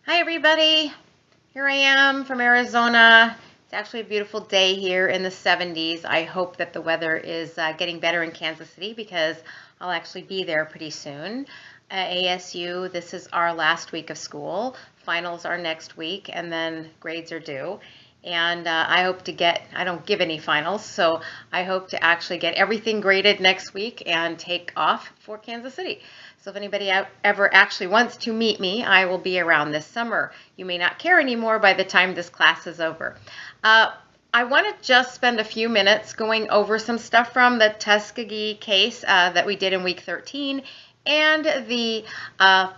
Hi everybody, here I am from Arizona. It's actually a beautiful day here in the 70s. I hope that the weather is getting better in Kansas City because I'll actually be there pretty soon. ASU, this is our last week of school. Finals are next week and then grades are due. And I hope to I don't give any finals, so I hope to actually get everything graded next week and take off for Kansas City. So if anybody ever actually wants to meet me, I will be around this summer. You may not care anymore by the time this class is over. I want to just spend a few minutes going over some stuff from the Tuskegee case that we did in week 13 and the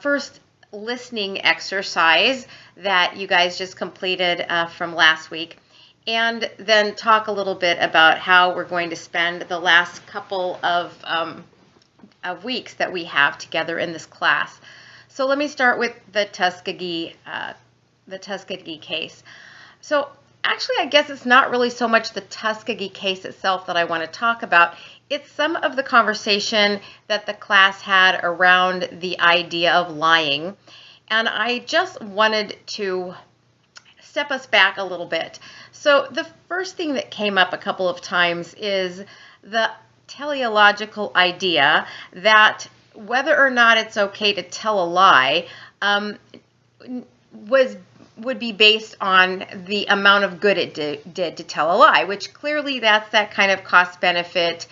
first listening exercise that you guys just completed from last week, and then talk a little bit about how we're going to spend the last couple of weeks that we have together in this class. So let me start with the Tuskegee case. So actually, I guess it's not really so much the Tuskegee case itself that I want to talk about. It's some of the conversation that the class had around the idea of lying. And I just wanted to step us back a little bit. So the first thing that came up a couple of times is the teleological idea that whether or not it's okay to tell a lie would be based on the amount of good it did to tell a lie, which clearly that's that kind of cost benefit,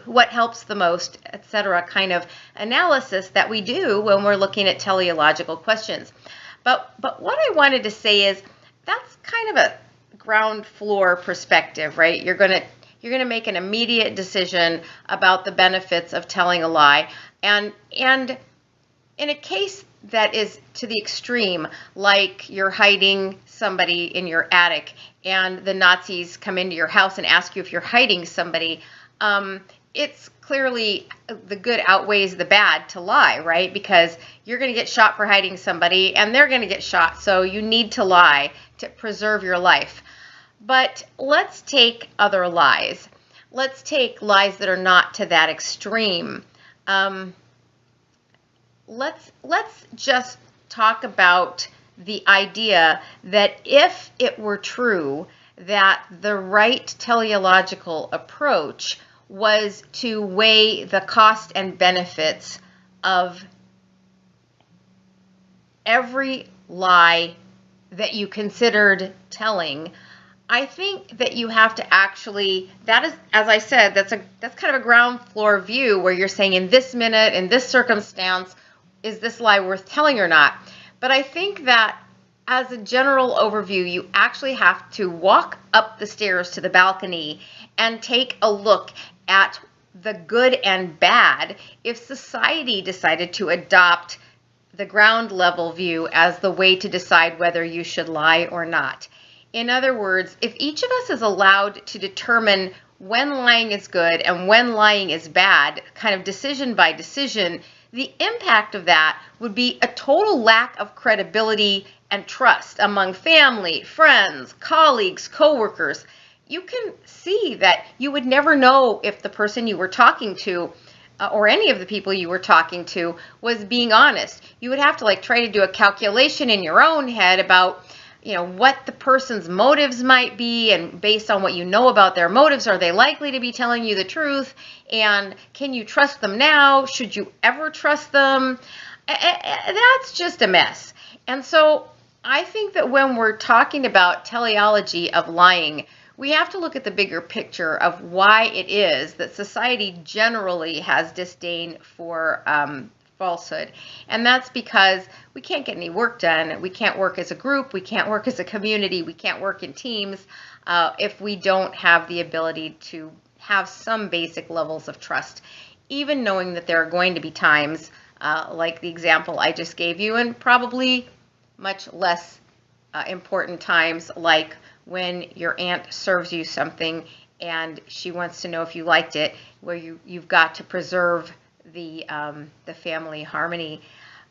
what helps the most, etc. kind of analysis that we do when we're looking at teleological questions. But what I wanted to say is that's kind of a ground floor perspective, right? You're going to make an immediate decision about the benefits of telling a lie, and in a case that is to the extreme, like you're hiding somebody in your attic and the Nazis come into your house and ask you if you're hiding somebody, it's clearly the good outweighs the bad to lie, right? Because you're going to get shot for hiding somebody and they're going to get shot, so you need to lie to preserve your life. But let's take other lies. Let's take lies that are not to that extreme. Let's just talk about the idea that if it were true that the right teleological approach was to weigh the cost and benefits of every lie that you considered telling, I think that you have to actually, that is, as I said, that's kind of a ground floor view where you're saying in this minute, in this circumstance, is this lie worth telling or not? But I think that as a general overview, you actually have to walk up the stairs to the balcony and take a look at the good and bad if society decided to adopt the ground level view as the way to decide whether you should lie or not. In other words, if each of us is allowed to determine when lying is good and when lying is bad, kind of decision by decision, the impact of that would be a total lack of credibility and trust among family, friends, colleagues, coworkers. You can see that you would never know if the person you were talking to or any of the people you were talking to was being honest. You would have to try to do a calculation in your own head about what the person's motives might be, and based on what you know about their motives, are they likely to be telling you the truth? And can you trust them now? Should you ever trust them? That's just a mess. And so I think that when we're talking about teleology of lying, we have to look at the bigger picture of why it is that society generally has disdain for falsehood. And that's because we can't get any work done. We can't work as a group. We can't work as a community. We can't work in teams if we don't have the ability to have some basic levels of trust, even knowing that there are going to be times like the example I just gave you, and probably much less important times like when your aunt serves you something and she wants to know if you liked it, where you've got to preserve the family harmony,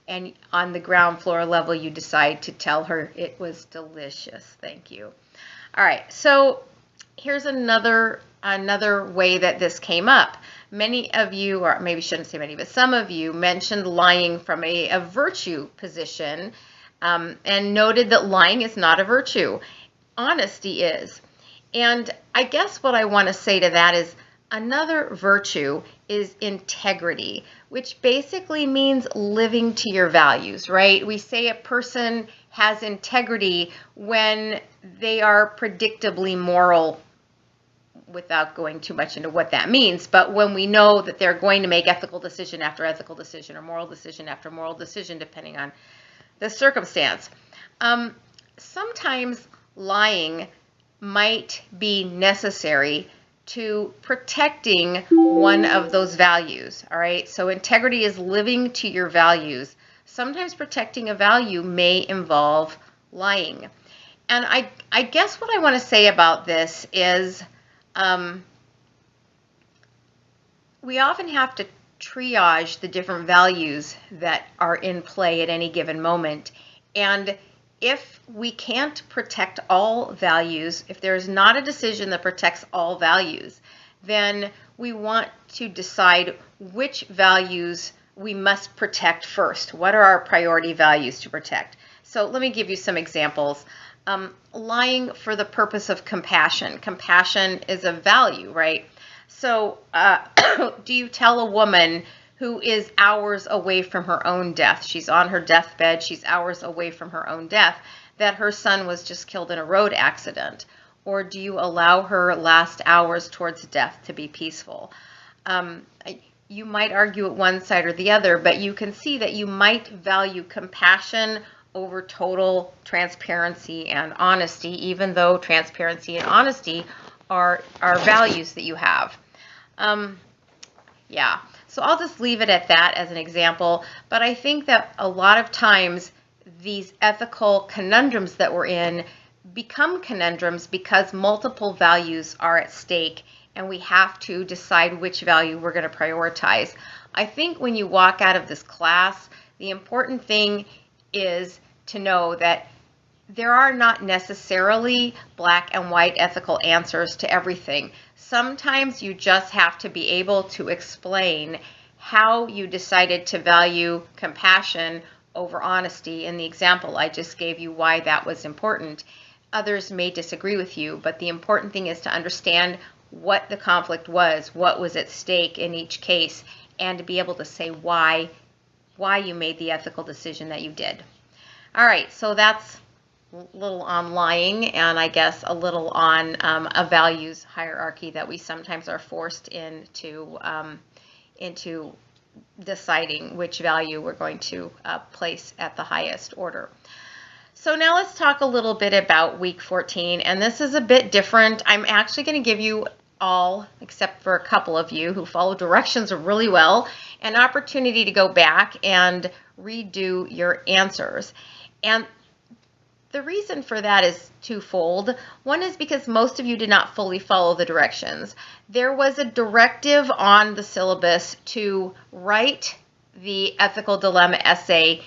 and on the ground floor level you decide to tell her it was delicious. Thank you. All right, so here's another way that this came up. Many of you, or maybe shouldn't say many, but some of you mentioned lying from a virtue position, and noted that lying is not a virtue. Honesty is. And I guess what I want to say to that is another virtue is integrity, which basically means living to your values, right? We say a person has integrity when they are predictably moral, without going too much into what that means, but when we know that they're going to make ethical decision after ethical decision or moral decision after moral decision, depending on the circumstance. Sometimes lying might be necessary to protecting one of those values, all right? So integrity is living to your values. Sometimes protecting a value may involve lying. And I guess what I want to say about this is we often have to triage the different values that are in play at any given moment. And if we can't protect all values, if there's not a decision that protects all values, then we want to decide which values we must protect first. What are our priority values to protect? So let me give you some examples. Lying for the purpose of compassion. Compassion is a value, right? So do you tell a woman who is hours away from her own death, she's on her deathbed, she's hours away from her own death, that her son was just killed in a road accident? Or do you allow her last hours towards death to be peaceful? You might argue at one side or the other, but you can see that you might value compassion over total transparency and honesty, even though transparency and honesty are values that you have. Yeah, so I'll just leave it at that as an example, but I think that a lot of times these ethical conundrums that we're in become conundrums because multiple values are at stake and we have to decide which value we're going to prioritize. I think when you walk out of this class, the important thing is to know that there are not necessarily black and white ethical answers to everything. Sometimes you just have to be able to explain how you decided to value compassion over honesty. In the example I just gave you, why that was important. Others may disagree with you, but the important thing is to understand what the conflict was, what was at stake in each case, and to be able to say why you made the ethical decision that you did. All right, so that's a little on lying, and I guess a little on a values hierarchy that we sometimes are forced into deciding which value we're going to place at the highest order. So now let's talk a little bit about week 14, and this is a bit different. I'm actually going to give you all, except for a couple of you who follow directions really well, an opportunity to go back and redo your answers. And the reason for that is twofold. One is because most of you did not fully follow the directions. There was a directive on the syllabus to write the ethical dilemma essay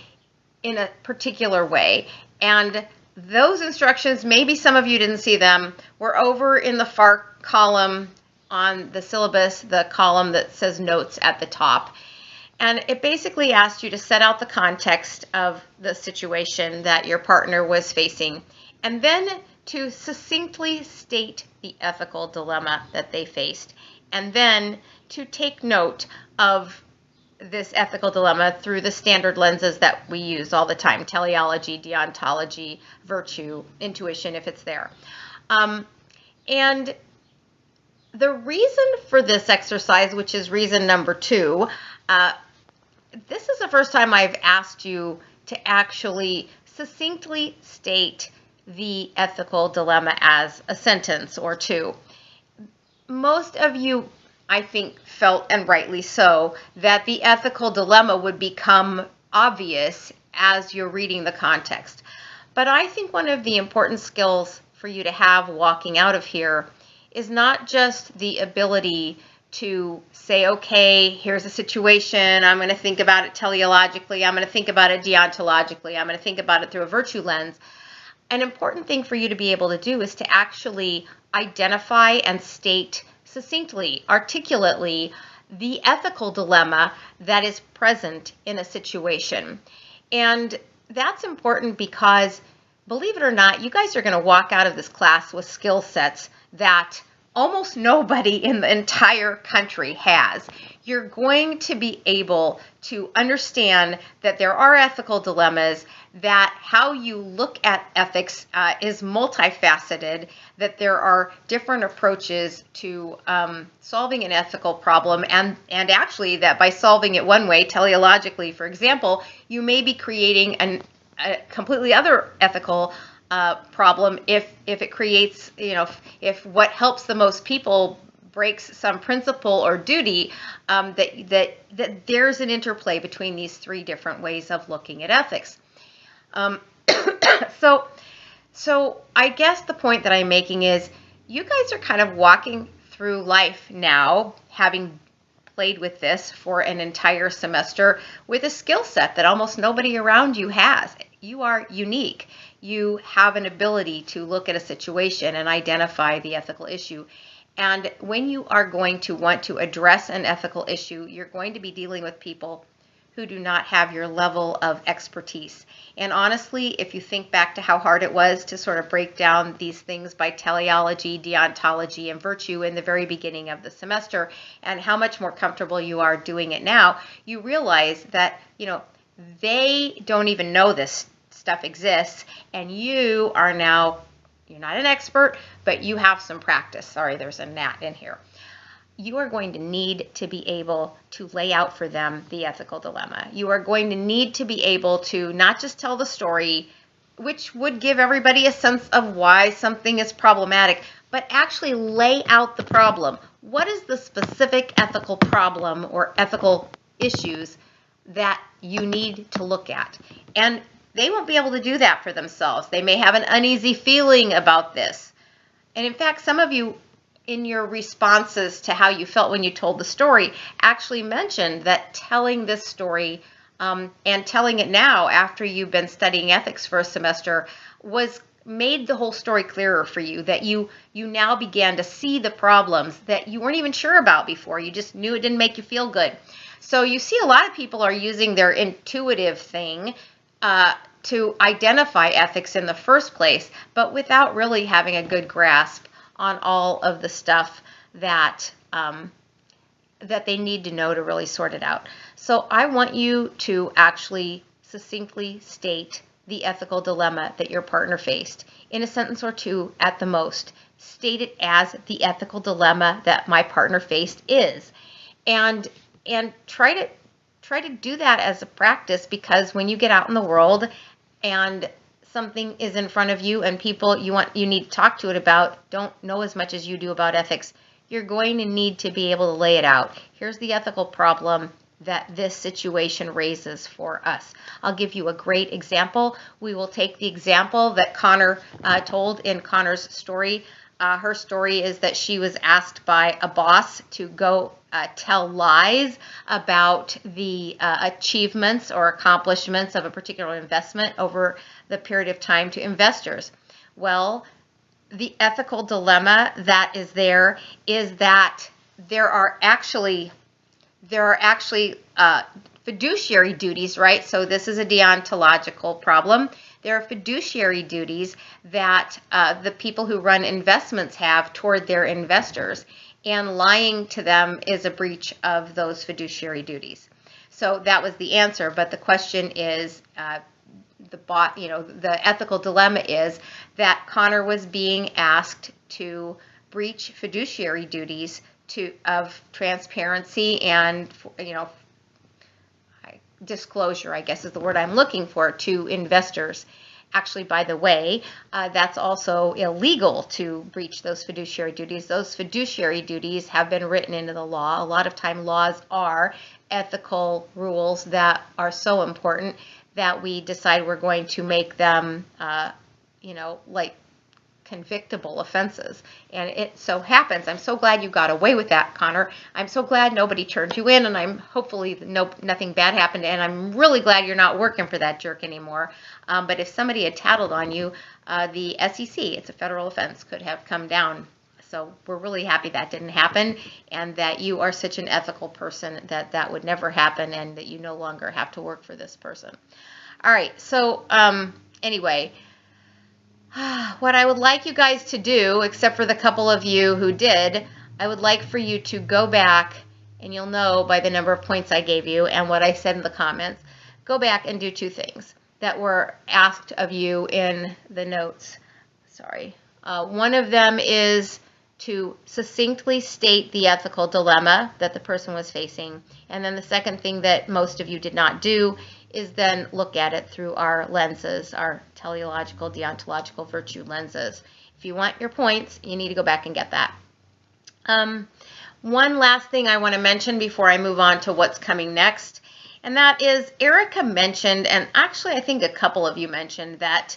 in a particular way. And those instructions, maybe some of you didn't see them, were over in the far column on the syllabus, the column that says notes at the top. And it basically asked you to set out the context of the situation that your partner was facing, and then to succinctly state the ethical dilemma that they faced, and then to take note of this ethical dilemma through the standard lenses that we use all the time: teleology, deontology, virtue, intuition, if it's there. And the reason for this exercise, which is reason number 2, this is the first time I've asked you to actually succinctly state the ethical dilemma as a sentence or two. Most of you, I think, felt, and rightly so, that the ethical dilemma would become obvious as you're reading the context. But I think one of the important skills for you to have walking out of here is not just the ability to say, okay, here's a situation, I'm going to think about it teleologically, I'm going to think about it deontologically, I'm going to think about it through a virtue lens. An important thing for you to be able to do is to actually identify and state succinctly, articulately, the ethical dilemma that is present in a situation. And that's important because, believe it or not, you guys are going to walk out of this class with skill sets that almost nobody in the entire country has. You're going to be able to understand that there are ethical dilemmas, that how you look at ethics is multifaceted, that there are different approaches to solving an ethical problem, and actually that by solving it one way, teleologically, for example, you may be creating a completely other ethical problem if it creates, if what helps the most people breaks some principle or duty, that there's an interplay between these three different ways of looking at ethics. So I guess the point that I'm making is you guys are kind of walking through life now, having played with this for an entire semester with a skill set that almost nobody around you has. You are unique. You have an ability to look at a situation and identify the ethical issue. And when you are going to want to address an ethical issue, you're going to be dealing with people who do not have your level of expertise. And honestly, if you think back to how hard it was to sort of break down these things by teleology, deontology, and virtue in the very beginning of the semester, and how much more comfortable you are doing it now, you realize that, they don't even know this stuff exists, and you are now, you're not an expert, but you have some practice. Sorry, there's a gnat in here. You are going to need to be able to lay out for them the ethical dilemma. You are going to need to be able to not just tell the story, which would give everybody a sense of why something is problematic, but actually lay out the problem. What is the specific ethical problem or ethical issues that you need to look at? And they won't be able to do that for themselves. They may have an uneasy feeling about this. And in fact, some of you in your responses to how you felt when you told the story actually mentioned that telling this story and telling it now after you've been studying ethics for a semester made the whole story clearer for you, that you now began to see the problems that you weren't even sure about before. You just knew it didn't make you feel good. So you see a lot of people are using their intuitive thing to identify ethics in the first place, but without really having a good grasp on all of the stuff that they need to know to really sort it out. So I want you to actually succinctly state the ethical dilemma that your partner faced in a sentence or two at the most. State it as the ethical dilemma that my partner faced is, and try to do that as a practice, because when you get out in the world and something is in front of you and people you need to talk to it about don't know as much as you do about ethics, you're going to need to be able to lay it out. Here's the ethical problem that this situation raises for us. I'll give you a great example. We will take the example that Connor told in Connor's story. Her story is that she was asked by a boss to go tell lies about the achievements or accomplishments of a particular investment over the period of time to investors. Well, the ethical dilemma that is there is that there are actually fiduciary duties, right? So this is a deontological problem. There are fiduciary duties that the people who run investments have toward their investors, and lying to them is a breach of those fiduciary duties. So that was the answer, but the question is, the ethical dilemma is that Connor was being asked to breach fiduciary duties of transparency and disclosure, I guess is the word I'm looking for, to investors. Actually, by the way, that's also illegal to breach those fiduciary duties. Those fiduciary duties have been written into the law. A lot of time laws are ethical rules that are so important that we decide we're going to make them, like convictable offenses. And it so happens, I'm so glad you got away with that, Connor. I'm so glad nobody turned you in, and I'm hopefully nothing bad happened, and I'm really glad you're not working for that jerk anymore. But if somebody had tattled on you, the SEC, it's a federal offense, could have come down. So we're really happy that didn't happen, and that you are such an ethical person that that would never happen, and that you no longer have to work for this person. All right, so anyway, what I would like you guys to do, except for the couple of you who did, I would like for you to go back, and you'll know by the number of points I gave you and what I said in the comments, go back and do two things that were asked of you in the notes. Sorry. One of them is to succinctly state the ethical dilemma that the person was facing. And then the second thing that most of you did not do is then look at it through our lenses, our teleological, deontological virtue lenses. If you want your points, you need to go back and get that. One last thing I want to mention before I move on to what's coming next, and that is Erica mentioned, and actually I think a couple of you mentioned that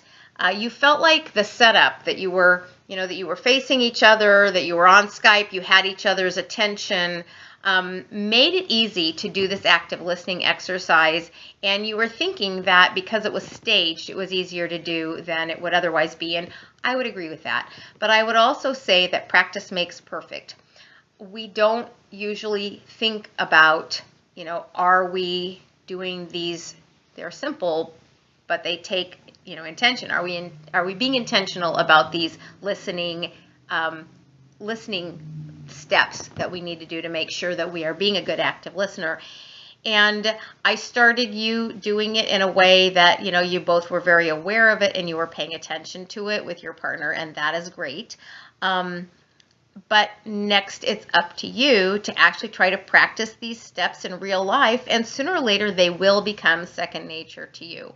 you felt like the setup that you were, that you were facing each other, that you were on Skype, you had each other's attention, made it easy to do this active listening exercise, and you were thinking that because it was staged, it was easier to do than it would otherwise be, and I would agree with that. But I would also say that practice makes perfect. We don't usually think about, are we doing these? They're simple, but they take, intention. Are we being intentional about these listening steps that we need to do to make sure that we are being a good active listener? And I started you doing it in a way that, you both were very aware of it and you were paying attention to it with your partner, and that is great. But next, it's up to you to actually try to practice these steps in real life, and sooner or later, they will become second nature to you.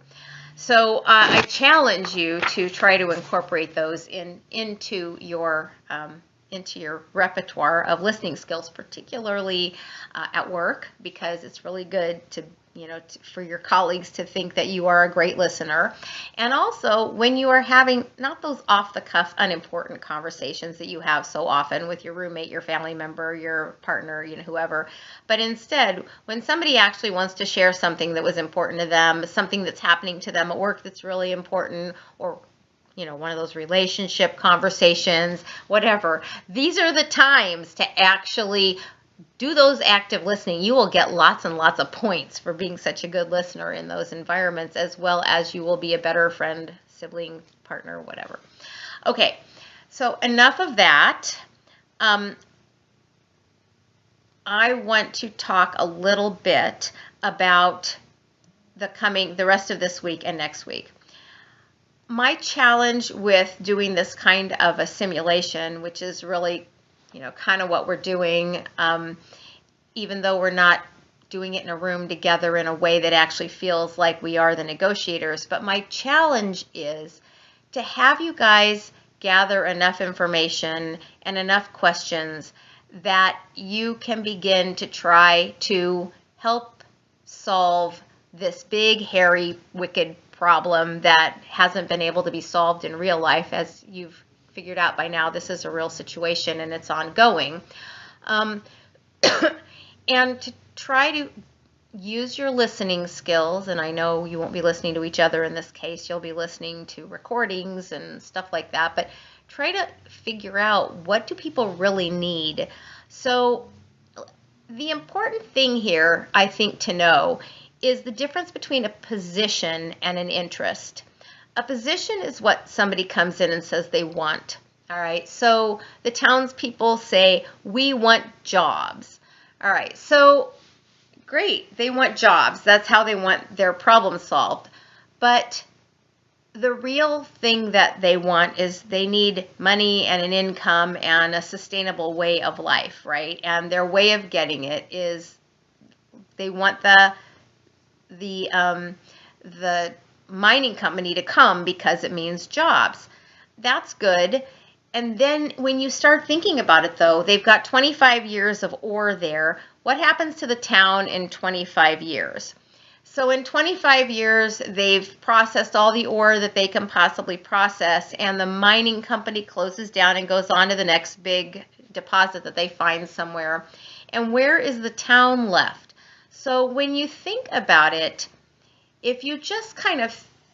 So I challenge you to try to incorporate those into your repertoire of listening skills, particularly at work, because it's really good to for your colleagues to think that you are a great listener. And also when you are having not those off-the-cuff, unimportant conversations that you have so often with your roommate, your family member, your partner, whoever, but instead when somebody actually wants to share something that was important to them, something that's happening to them at work that's really important, or one of those relationship conversations, whatever, these are the times to actually do those active listening. You will get lots and lots of points for being such a good listener in those environments, as well as you will be a better friend, sibling, partner, whatever. Okay, so enough of that. I want to talk a little bit about the rest of this week and next week. My challenge with doing this kind of a simulation, which is really kind of what we're doing, even though we're not doing it in a room together in a way that actually feels like we are the negotiators. But my challenge is to have you guys gather enough information and enough questions that you can begin to try to help solve this big, hairy, wicked problem that hasn't been able to be solved in real life. As you've figured out by now, this is a real situation and it's ongoing. And to try to use your listening skills, and I know you won't be listening to each other in this case, you'll be listening to recordings and stuff like that, but try to figure out, what do people really need? So the important thing here, I think, to know is the difference between a position and an interest. A position is what somebody comes in and says they want. All right, so the townspeople say, we want jobs. All right, so great, they want jobs. That's how they want their problem solved. But the real thing that they want is they need money and an income and a sustainable way of life, right? And their way of getting it is they want the mining company to come because it means jobs. That's good. And then when you start thinking about it, though, they've got 25 years of ore there. What happens to the town in 25 years? So in 25 years, they've processed all the ore that they can possibly process, and the mining company closes down and goes on to the next big deposit that they find somewhere. And where is the town left? So when you think about it, if you just kind of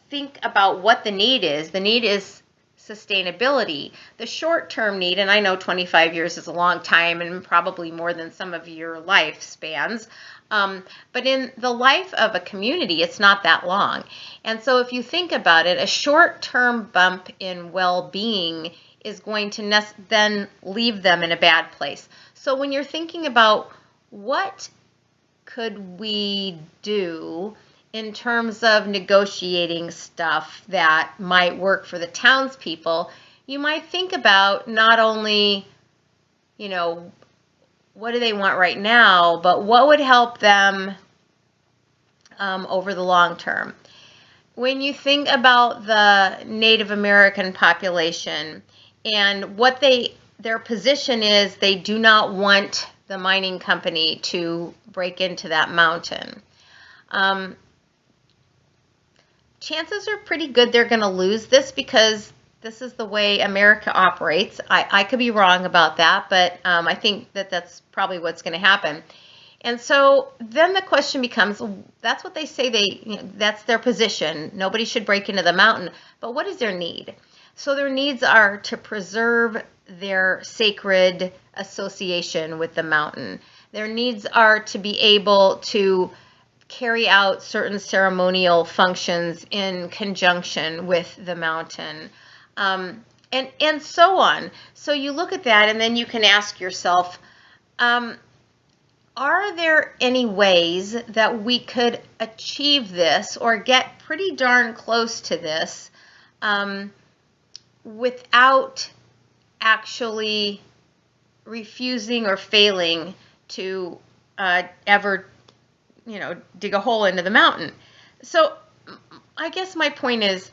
think about what the need is sustainability. The short-term need, and I know 25 years is a long time and probably more than some of your lifespans, but in the life of a community, it's not that long. And so if you think about it, a short-term bump in well-being is going to then leave them in a bad place. So when you're thinking about what could we do in terms of negotiating stuff that might work for the townspeople, you might think about not only, what do they want right now, but what would help them over the long term. When you think about the Native American population and what their position is, they do not want the mining company to break into that mountain. Chances are pretty good they're going to lose this because this is the way America operates. I could be wrong about that, but I think that that's probably what's going to happen. And so then the question becomes, that's what they say, that's their position. Nobody should break into the mountain. But what is their need? So their needs are to preserve their sacred association with the mountain. Their needs are to be able to carry out certain ceremonial functions in conjunction with the mountain, and so on. So you look at that and then you can ask yourself, are there any ways that we could achieve this or get pretty darn close to this without actually refusing or failing to ever dig a hole into the mountain? So I guess my point is,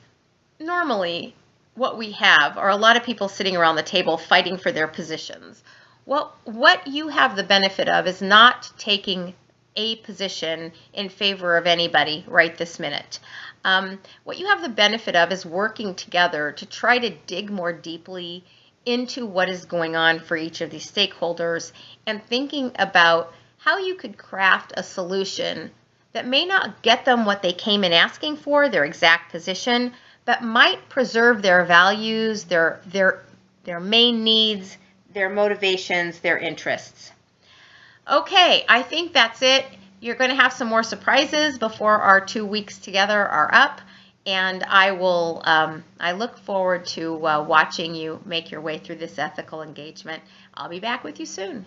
normally what we have are a lot of people sitting around the table fighting for their positions. Well, what you have the benefit of is not taking a position in favor of anybody right this minute. What you have the benefit of is working together to try to dig more deeply into what is going on for each of these stakeholders and thinking about how you could craft a solution that may not get them what they came in asking for, their exact position, but might preserve their values, their main needs, their motivations, their interests. Okay, I think that's it. You're going to have some more surprises before our 2 weeks together are up, and I look forward to watching you make your way through this ethical engagement. I'll be back with you soon.